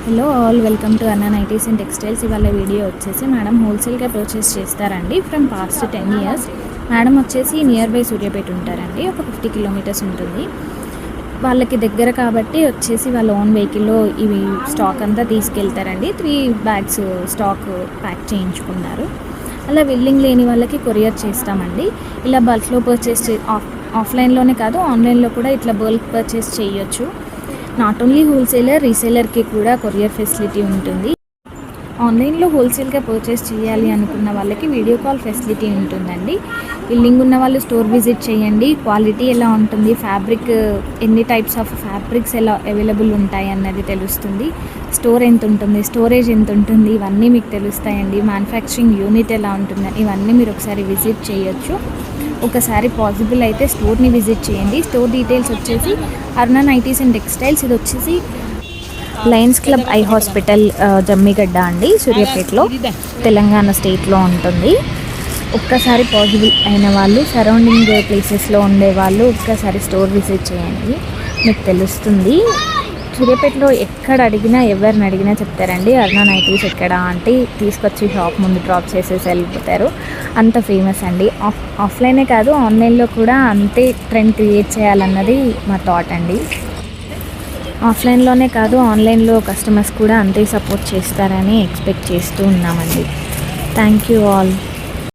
Hello all, welcome to అన్నా nighties and textiles. ఇవాళ video వచ్చేసి మేడం హోల్సేల్గా పర్చేస్ చేస్తారండి ఫ్రమ్ పాస్ట్ 10 years. మేడం వచ్చేసి నియర్ బై సూర్యాపేట ఉంటారండి, ఒక 50 kilometers ఉంటుంది. వాళ్ళకి దగ్గర కాబట్టి వచ్చేసి వాళ్ళ ఓన్ వెహికల్లో ఇవి స్టాక్ అంతా తీసుకెళ్తారండి. 3 bags స్టాక్ ప్యాక్ చేయించుకున్నారు. అలా విల్లింగ్ లేని వాళ్ళకి కొరియర్ చేస్తామండి. ఇలా బల్క్లో పర్చేస్ ఆఫ్లైన్లోనే కాదు ఆన్లైన్లో కూడా ఇట్లా బల్క్ పర్చేస్ చేయొచ్చు. నాట్ ఓన్లీ హోల్సేలర్, రీసేలర్కి కూడా కొరియర్ ఫెసిలిటీ ఉంటుంది. ఆన్లైన్లో హోల్సేల్గా పర్చేస్ చేయాలి అనుకున్న వాళ్ళకి వీడియో కాల్ ఫెసిలిటీ ఉంటుందండి. బిల్లింగ్ ఉన్న వాళ్ళు స్టోర్ విజిట్ చేయండి. క్వాలిటీ ఎలా ఉంటుంది, ఫ్యాబ్రిక్ ఎన్ని టైప్స్ ఆఫ్ ఫ్యాబ్రిక్స్ ఎలా అవైలబుల్ ఉంటాయి అన్నది తెలుస్తుంది. స్టోర్ ఎంత ఉంటుంది, స్టోరేజ్ ఎంత ఉంటుంది, ఇవన్నీ మీకు తెలుస్తాయండి. మ్యానుఫ్యాక్చరింగ్ యూనిట్ ఎలా ఉంటుందని ఇవన్నీ మీరు ఒకసారి విజిట్ చేయొచ్చు. ఒకసారి పాసిబుల్ అయితే స్టోర్ని విజిట్ చేయండి. స్టోర్ డీటెయిల్స్ వచ్చేసి అరుణ నైటీస్ అండ్ టెక్స్టైల్స్. ఇది వచ్చేసి Lions club eye hospital, Jammigadda అండి, సూర్యాపేటలో, తెలంగాణ స్టేట్లో ఉంటుంది. ఒక్కసారి పాసిబుల్ అయిన వాళ్ళు, సరౌండింగ్ ప్లేసెస్లో ఉండేవాళ్ళు ఒక్కసారి స్టోర్ విజిట్ చేయండి, మీకు తెలుస్తుంది. సూర్యాపేటలో ఎక్కడ అడిగినా, ఎవరిని అడిగినా చెప్తారండి అరుణ నైటీస్ ఎక్కడ అంటే తీసుకొచ్చి షాప్ ముందు డ్రాప్ చేసేసి వెళ్ళిపోతారు. అంత ఫేమస్ అండి. ఆఫ్లైనే కాదు ఆన్లైన్లో కూడా అంతే ట్రెండ్ క్రియేట్ చేయాలన్నది మా థాట్ అండి. ఆఫ్లైన్లోనే కాదు ఆన్లైన్లో కస్టమర్స్ కూడా అంతే సపోర్ట్ చేస్తారని ఎక్స్పెక్ట్ చేస్తూ ఉన్నామండి. Thank you all.